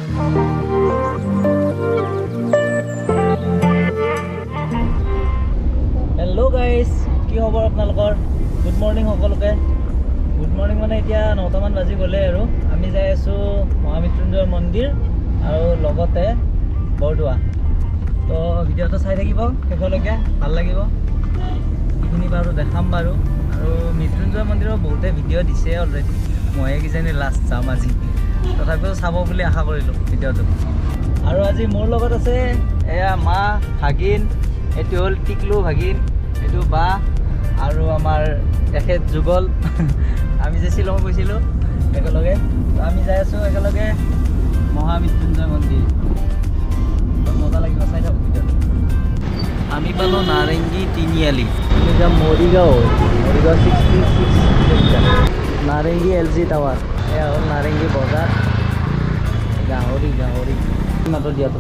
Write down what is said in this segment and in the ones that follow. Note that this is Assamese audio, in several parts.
हेलो गाइस, কি খবৰ আপোনালোকৰ? গুড মৰ্নিং সকলোকে। গুড মৰ্নিং মানে এতিয়া 9টা মান বাজি গ'লে আৰু আমি যাই আছোঁ মহামৃত্যুঞ্জয় মন্দিৰ আৰু লগতে বৰদোৱা। তো ভিডিঅ'টো চাই থাকিব শেষলৈকে, ভাল লাগিব। এইখিনি বাৰু দেখাম বাৰু। আৰু মৃত্যুঞ্জয় মন্দিৰৰ বহুতে ভিডিঅ' দিছে অলৰেডি, ময়ে কিজানি লাষ্ট যাম আজি, তথাপিও চাব বুলি আশা কৰিলোঁ ভিডিঅ'টো। আৰু আজি মোৰ লগত আছে এয়া মা, ভাগিন, এইটো হ'ল টিকলু ভাগিন, এইটো বা আৰু আমাৰ তেখেত যুগল। আমি যে শ্বিলং গৈছিলোঁ একেলগে, তো আমি যাই আছোঁ একেলগে মহামৃত্যুঞ্জয় মন্দিৰ। মজা লাগিব, চাই থাকক ভিডিঅ'টো। আমি পালোঁ নাৰেংগী তিনিআলি, আমি যাম মৰিগাঁও 66 কিলোমিটাৰ। নাৰেংগী LG টাৱাৰ, এয়া হ'ল নাৰেংগী বজাৰ। গাহৰি মাত্ৰ দিয়াটো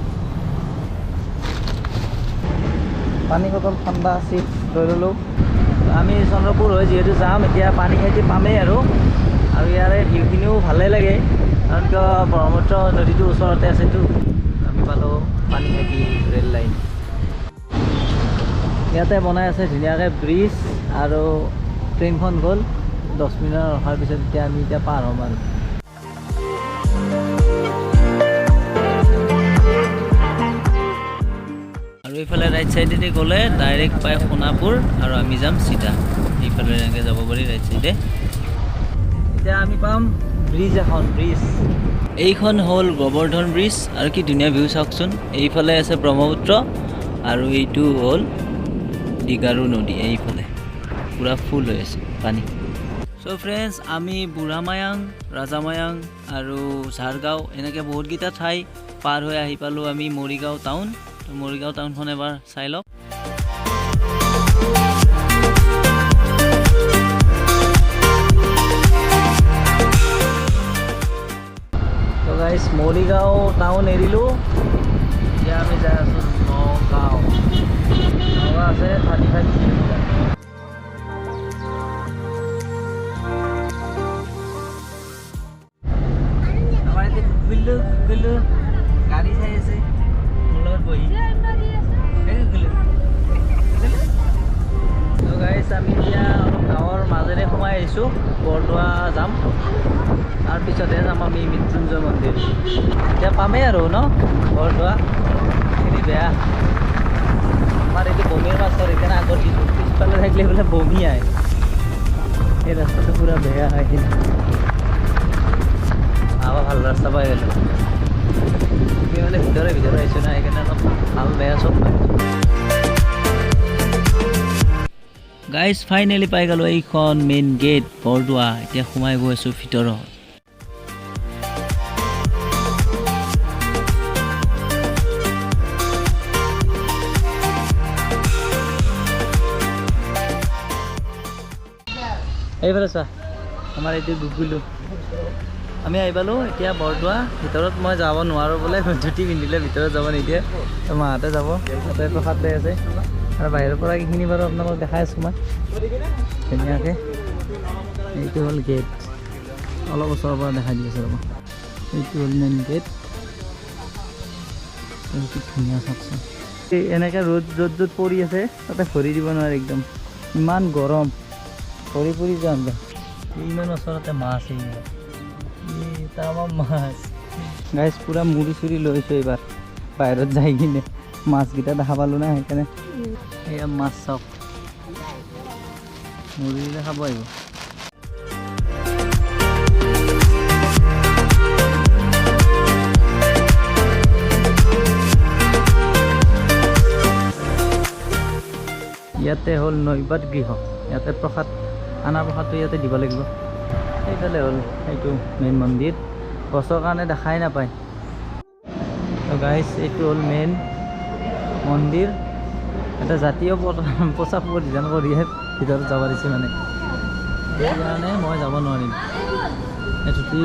পানী বটল ঠাণ্ডা চিপছ লৈ ল'লোঁ। আমি চন্দ্ৰপুৰ হৈ যিহেতু যাম এতিয়া, পানী খাইটি পামেই আৰু ইয়াৰে ভিউখিনিও ভালেই লাগে, কাৰণ কিয় ব্ৰহ্মপুত্ৰ নদীটোৰ ওচৰতে আছেতো। আমি পালোঁ পানী খাইটি ৰেল লাইন। ইয়াতে বনাই আছে ধুনীয়াকৈ ব্ৰিজ, আৰু ট্ৰেইনখন গ'ল 10 মিনিট ৰখাৰ পিছত আমি এতিয়া পাৰ হ'ম আৰু। আৰু এইফালে ৰাইট চাইডেদি গ'লে ডাইৰেক্ট পায় সোণাপুৰ, আৰু আমি যাম চিধা এইফালে এনেকৈ যাব পাৰি ৰাইট চাইডে। এতিয়া আমি পাম ব্ৰিজ এখন, ব্ৰিজ এইখন হ'ল গোবৰ্ধন ব্ৰিজ। আৰু কি ধুনীয়া ভিউ চাওকচোন, এইফালে আছে ব্ৰহ্মপুত্ৰ আৰু এইটো হ'ল দীঘাৰু নদী, এইফালে পূৰা ফুল হৈ আছে পানী। চ' ফ্ৰেণ্ডছ, আমি বুঢ়ামায়াং, ৰাজামায়াং আৰু ঝাৰগাঁও এনেকৈ বহুতকেইটা ঠাই পাৰ হৈ আহি পালোঁ আমি মৰিগাঁও টাউন। তো মৰিগাঁও টাউনখন এবাৰ চাই লওক। তো গাইছ, মৰিগাঁও টাউন এৰিলোঁ, এতিয়া আমি যাই আছোঁ নগাঁও। নগাঁও আছে 35 কিলোমিটাৰ। আমাৰ এতিয়া গুগলো গাড়ী চাই আছে মোৰ লগত বহি। তো গাইছ, আমি এতিয়া অলপ গাঁৱৰ মাজেৰে সোমাই আহিছোঁ, বৰদোৱা যাম, তাৰপিছতহে যাম আমি মৃত্যুঞ্জয় মন্দিৰ। এতিয়া পামেই আৰু ন বৰদোৱা। এইখিনি বেয়া, আমাৰ এইটো বমিৰ মাছৰ সেইকাৰণে আগত দিছোঁ, পিছফালে থাকিলে বোলে বমি আহে। এই ৰাস্তাটো পূৰা বেয়া হয়, কিন্তু আবাৰ ভাল ৰাস্তা পাই গেল। মানে ভিতৰে আহিছোঁ না, সেইকাৰণে অলপ ভাল বেয়া চব পাই। গাইজ ফাইনেলি পাই গ'লোঁ এইখন মেইন গেট বৰদোৱা। এতিয়া সোমাই গৈ আছোঁ ভিতৰত। এইফালে চোৱা, আমাৰ এইটো গুগলো। আমি আহি পালোঁ এতিয়া বৰদোৱা। ভিতৰত মই যাব নোৱাৰোঁ বোলে, ধুতি পিন্ধিলে ভিতৰত যাব নিদিয়ে, তো মাহঁতে যাব। তাতে প্ৰসাদ লৈ আছে, আৰু বাহিৰৰ পৰা এইখিনি বাৰু আপোনালোকক দেখাই আছোঁ মই ধুনীয়াকৈ। এইটো হ'ল গেট, অলপ ওচৰৰ পৰা দেখাই দি আছোঁ ৰ'ব। এইটো হ'ল মেইন গেট, কি ধুনীয়া চাওকচোন। এনেকৈ ৰ'দ য'ত পৰি আছে তাতে ভৰি দিব নোৱাৰে, একদম ইমান গৰম, ভৰি পৰি যাম। ইমান ওচৰতে মাছ, মাছ গাইজ পূৰা মুড়ি চুৰি লৈছোঁ এইবাৰ বাহিৰত যাই কিনে। মাছকেইটা দেখা পালোঁ না, সেইকাৰণে এয়া মাছ চাওক, মুড়ি দিলে খাব আহিব। ইয়াতে হ'ল নৈবাত গৃহ, ইয়াতে প্ৰসাদ আনা প্ৰসাদটো ইয়াতে দিব লাগিব। সেইফালে হ'ল এইটো মেইন মন্দিৰ, গছৰ কাৰণে দেখাই নাপায়। তো গাইজ, এইটো হ'ল মেইন মন্দিৰ। এটা জাতীয় পোচাক পৰিধান কৰিহে ভিতৰত যাব দিছে, মানে সেইকাৰণে মই যাব নোৱাৰিম। এই ধুতি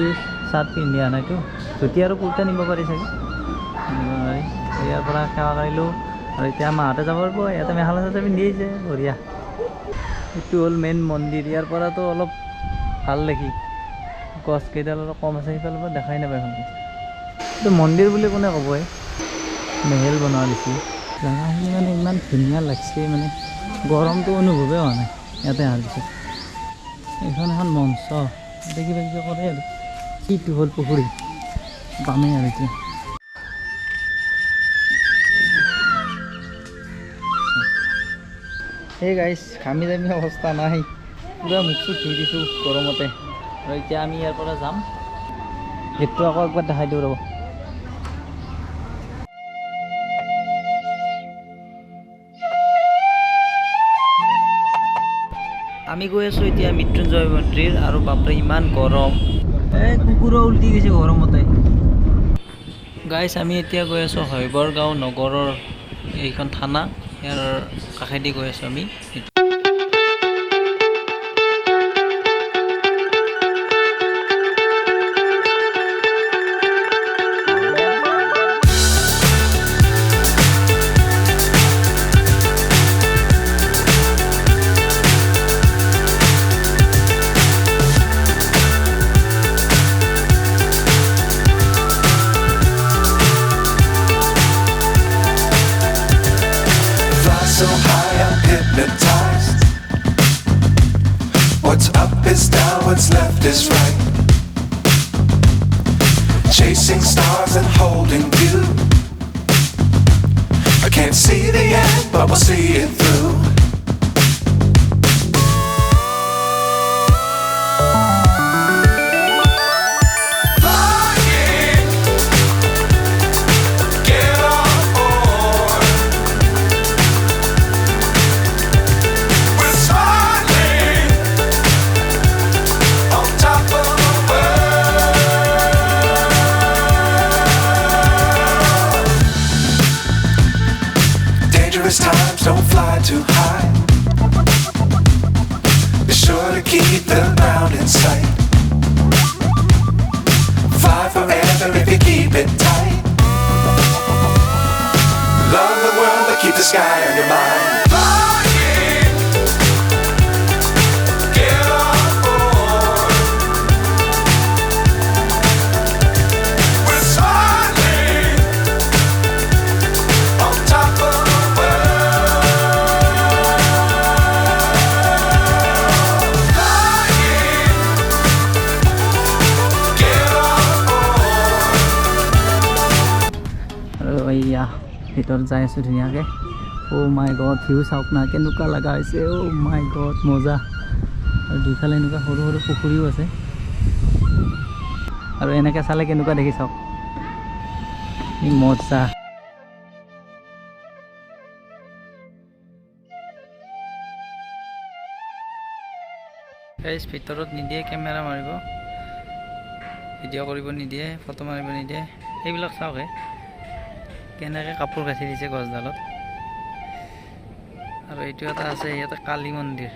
চাৰ্ট পিন্ধি অহা নাইতো, ধুতি আৰু কুৰ্তা নিব পাৰি চাগে, নিব নোৱাৰি। ইয়াৰ পৰা সেৱা কৰিলোঁ, আৰু এতিয়া মাহঁতে যাব পাৰিব। ইয়াতে মেখেলা চাদৰ পিন্ধি আহিছে, বঢ়িয়া। এইটো হ'ল মেইন মন্দিৰ। ইয়াৰ পৰাতো অলপ ভাল দেখি, গছ কেইডাল অলপ কম আছে, সেইফালৰ পৰা দেখাই নাপায় ভালকৈ। এইটো মন্দিৰ বুলি কোনে ক'ব মেহেল বনোৱা দিছে জেগাখিনি মানে ইমান ধুনীয়া লাগছে মানে গৰমটো অনুভৱেই হোৱা নাই ইয়াতে অহাৰ পিছত এইখন এখন মঞ্চ এতিয়া কিবা কিবি কৰে আৰু এইটো হ'ল পুখুৰী পামেই আৰু এতিয়া সেই গাইছ ঘামি জামি অৱস্থা নাই পুৰা মুখ চুখ ধুই দিছোঁ গৰমতে আৰু এতিয়া আমি ইয়াৰ পৰা যাম গেটটো আকৌ একবাৰ দেখাই দিওঁ ৰ'ব আমি গৈ আছোঁ এতিয়া মৃত্যুঞ্জয় মন্দিৰ আৰু বাপৰে ইমান গৰম এই কুকুৰো উল্টি গৈছে গৰমতে গাইছ আমি এতিয়া গৈ আছোঁ হৈবৰগাঁও নগৰৰ এইখন থানা ইয়াৰ কাষেদি গৈ আছোঁ আমি So high I'm hypnotized. What's up is down, what's left is right. Chasing stars and holding you. I can't see the end, but we'll see it through. Times don't fly too high. Be sure to keep the ground in sight. Fly forever if you keep it tight. Love the world but keep the sky on your mind. Flying, get on board. We're soaring on top of এয়া ভিতৰত যাই আছোঁ ধুনীয়াকৈ অ' মাই গড ভিউ চাওক না কেনেকুৱা লগা হৈছে অ' মাই গড মজা আৰু দুইফালে এনেকুৱা সৰু সৰু পুখুৰীও আছে আৰু এনেকৈ চালে কেনেকুৱা দেখি চাওক ই মজা গাইছ ভিতৰত নিদিয়ে কেমেৰা মাৰিব ভিডিঅ' কৰিব নিদিয়ে ফটো মাৰিব নিদিয়ে এইবিলাক চাওক কেনেকৈ কাপোৰ গাঁঠি দিছে গছডালত আৰু এইটো এটা আছে ইয়াতে কালী মন্দিৰ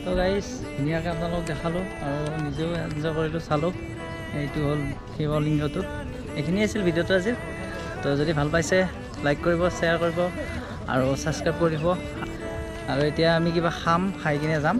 তো গাইজ ধুনীয়াকৈ আপোনালোকক দেখালোঁ আৰু নিজেও এনজয় কৰিলোঁ চালোঁ এইটো হ'ল শিৱলিংগটো এইখিনিয়ে আছিল ভিডিঅ'টো আজি তো যদি ভাল পাইছে লাইক কৰিব শ্বেয়াৰ কৰিব আৰু ছাবস্ক্ৰাইব কৰিব আৰু এতিয়া আমি কিবা খাম খাই কিনে যাম